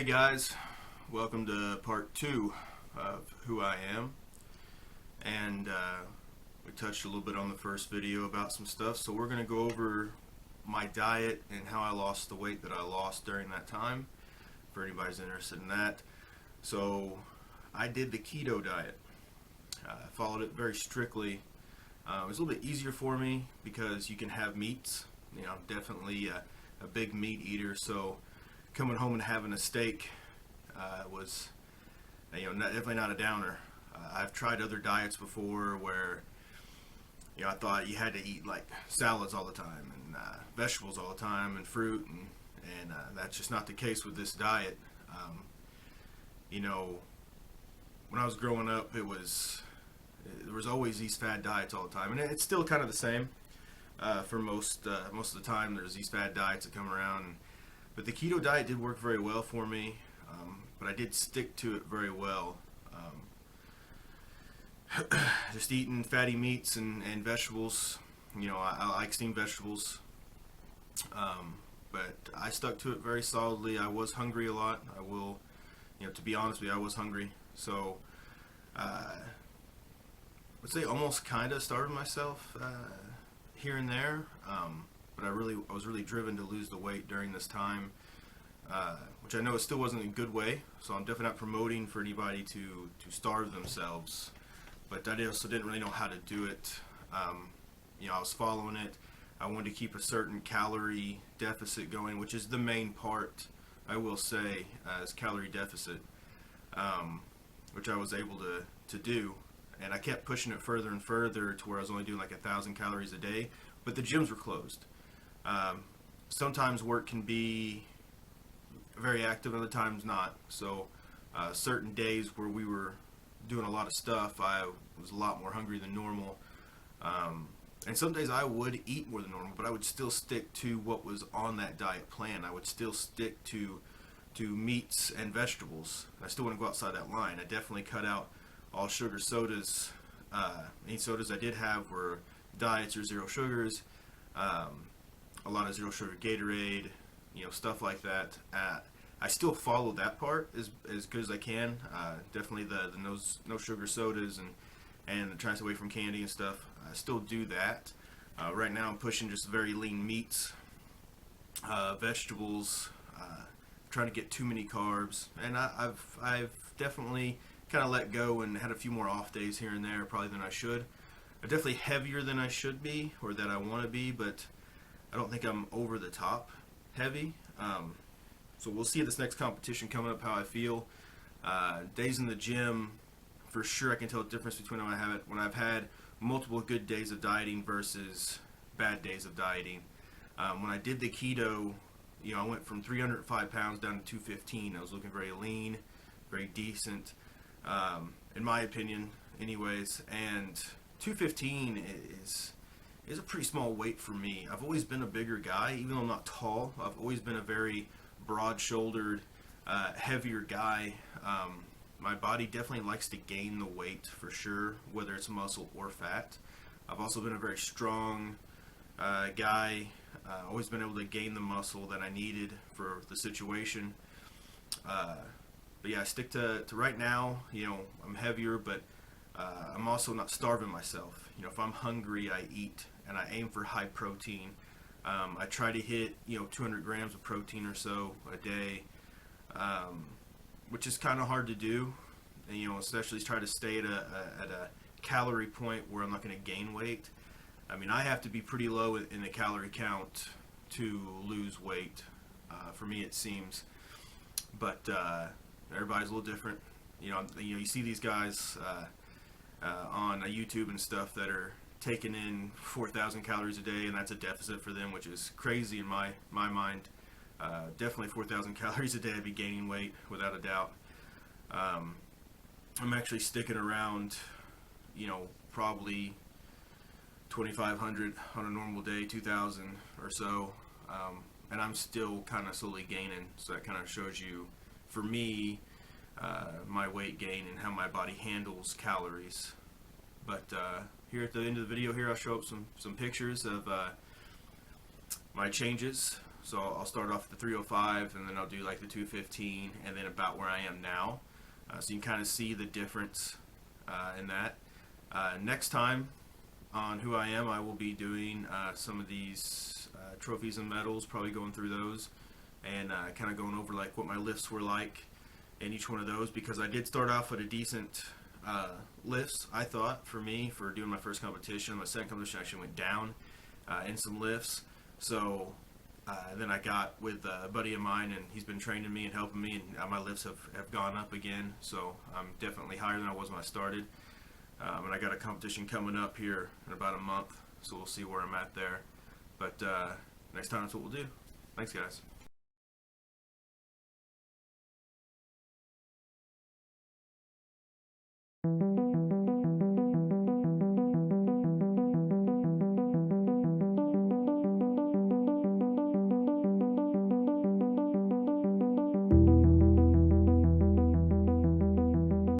Hey guys, welcome to part 2 of who I am. And we touched a little bit on the first video about some stuff, so we're going to go over my diet and how I lost the weight that I lost during that time, for anybody's interested in that. So I did the keto diet. I followed it very strictly. It was a little bit easier for me because you can have meats. You know, I'm definitely a big meat eater, so coming home and having a steak was, definitely not a downer. I've tried other diets before where, I thought you had to eat like salads all the time and vegetables all the time and fruit, and that's just not the case with this diet. When I was growing up, there was always these fad diets all the time, and it's still kind of the same for most of the time. There's these fad diets that come around. But the keto diet did work very well for me, but I did stick to it very well. Just eating fatty meats and vegetables. I like steamed vegetables, but I stuck to it very solidly. I was hungry a lot. I will, to be honest with you, I was hungry. So I would say almost kind of starved myself here and there. But I was really driven to lose the weight during this time, which I know it still wasn't a good way, so I'm definitely not promoting for anybody to starve themselves, but I also didn't really know how to do it. I was following it. I wanted to keep a certain calorie deficit going, which is the main part, I will say, is calorie deficit, which I was able to do, and I kept pushing it further and further to where I was only doing like 1,000 calories a day, but the gyms were closed. Sometimes work can be very active, other times not. So certain days where we were doing a lot of stuff, I was a lot more hungry than normal. And some days I would eat more than normal, but I would still stick to what was on that diet plan. I would still stick to meats and vegetables. I still wouldn't go outside that line. I definitely cut out all sugar sodas. Any sodas I did have were diets or zero sugars. A lot of zero sugar Gatorade, stuff like that. I still follow that part as good as I can. Definitely the no sugar sodas and trying to stay away from candy and stuff. I still do that. Right now I'm pushing just very lean meats, vegetables, trying to get too many carbs, and I've definitely kind of let go and had a few more off days here and there probably than I should. I'm definitely heavier than I should be or that I want to be, but I don't think I'm over the top heavy. So we'll see this next competition coming up how I feel. Days in the gym, for sure I can tell the difference between when I've had multiple good days of dieting versus bad days of dieting. When I did the keto, I went from 305 pounds down to 215. I was looking very lean, very decent, in my opinion anyways, and 215 is a pretty small weight for me. I've always been a bigger guy, even though I'm not tall. I've always been a very broad-shouldered, heavier guy. My body definitely likes to gain the weight for sure, whether it's muscle or fat. I've also been a very strong guy. Always been able to gain the muscle that I needed for the situation. But yeah, I stick to right now. I'm heavier, but I'm also not starving myself. If I'm hungry, I eat, and I aim for high protein. I try to hit 200 grams of protein or so a day, which is kind of hard to do. And, especially try to stay at a calorie point where I'm not going to gain weight. I mean, I have to be pretty low in the calorie count to lose weight. For me, it seems, but everybody's a little different. You see these guys on YouTube and stuff that are taking in 4,000 calories a day, and that's a deficit for them, which is crazy in my mind. Definitely 4,000 calories a day, I'd be gaining weight without a doubt. I'm actually sticking around, probably 2,500 on a normal day, 2,000 or so, and I'm still kind of slowly gaining. So that kind of shows you, for me, my weight gain and how my body handles calories. But here at the end of the video here, I'll show up some pictures of my changes So I'll start off at the 305, and then I'll do like the 215, and then about where I am now. So you can kind of see the difference in that. Next time on Who I Am, I will be doing some of these trophies and medals, probably going through those, and kind of going over like what my lifts were like in each one of those, because I did start off with a decent lifts, I thought, for me, for doing my first competition. My second competition actually went down in some lifts. So then I got with a buddy of mine, and he's been training me and helping me, and my lifts have gone up again. So I'm definitely higher than I was when I started. And I got a competition coming up here in about a month, so we'll see where I'm at there. But next time, that's what we'll do. Thanks, guys.